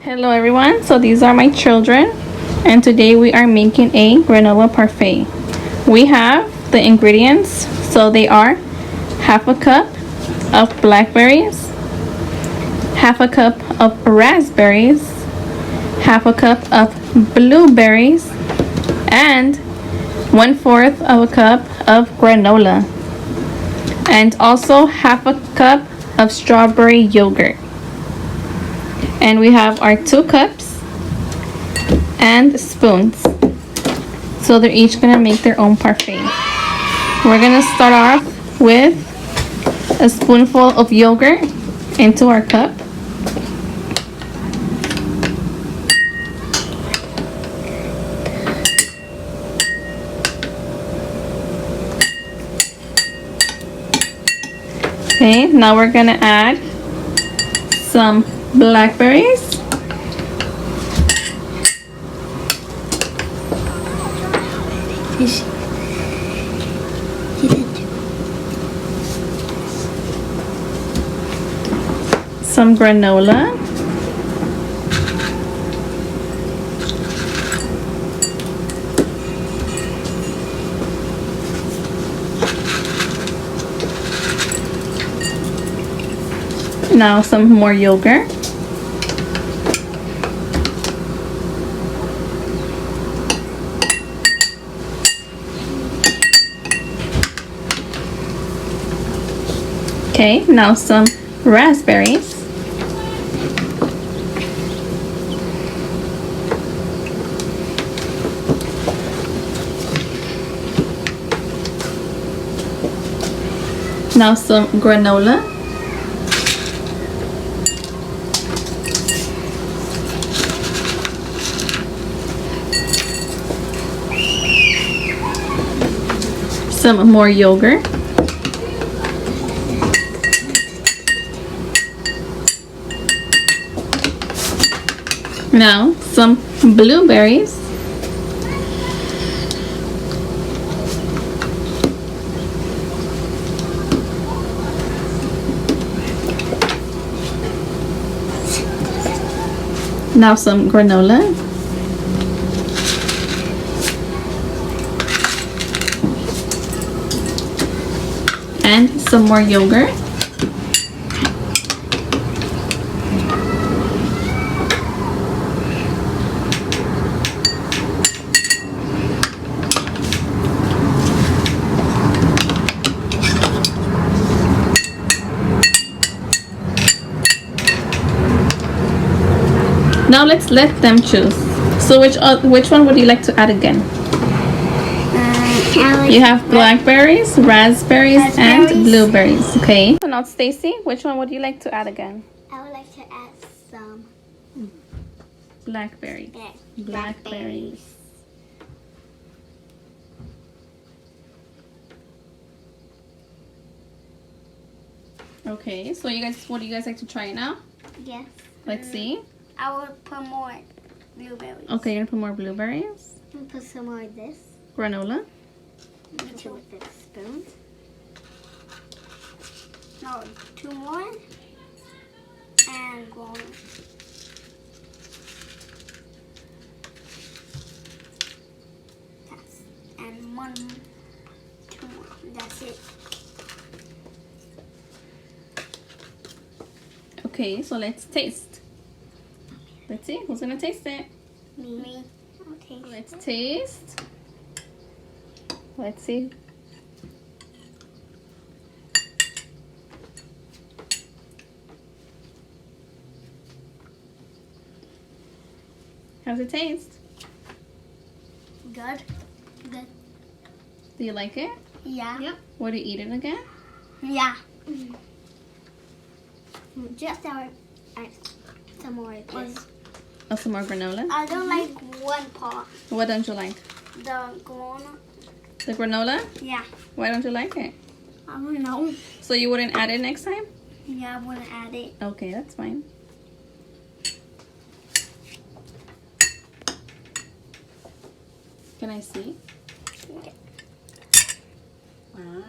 Hello everyone, so these are my children and today we are making a granola parfait. We have the ingredients, so they are half a cup of blackberries, half a cup of raspberries, half a cup of blueberries, and 1/4 of a cup of granola, and also half a cup of strawberry yogurt. And we have our 2 cups and spoons. So they're each gonna make their own parfait. We're gonna start off with a spoonful of yogurt into our cup. Okay, now we're gonna add some blackberries. Some granola. Now some more yogurt. Okay, now some raspberries. Now some granola. Some more yogurt. Now some blueberries. Now some granola. And some more yogurt. Now let's let them choose. So which one would you like to add again? You have blackberries, raspberries, and blueberries. Okay. So now Stacy, which one would you like to add again? I would like to add some Blackberries. Blackberries. Okay, so would you guys like to try it now? Yes. Let's see. I will put more blueberries. Okay, you're gonna put more blueberries. I'm put some more of this. Granola. Into with the spoon. No, 2 more. And granola. And 1, 2 more. That's it. Okay, so let's taste. Let's see who's gonna taste it. Me. Okay. Let's taste. Let's see. How's it taste? Good. Good. Do you like it? Yeah. Yep. Would you eat it again? Yeah. Just some more of this. Oh, some more granola? I don't like one part. What don't you like? The granola. The granola? Yeah. Why don't you like it? I don't know. So you wouldn't add it next time? Yeah, I want to add it. Okay, that's fine. Can I see? Okay. Wow.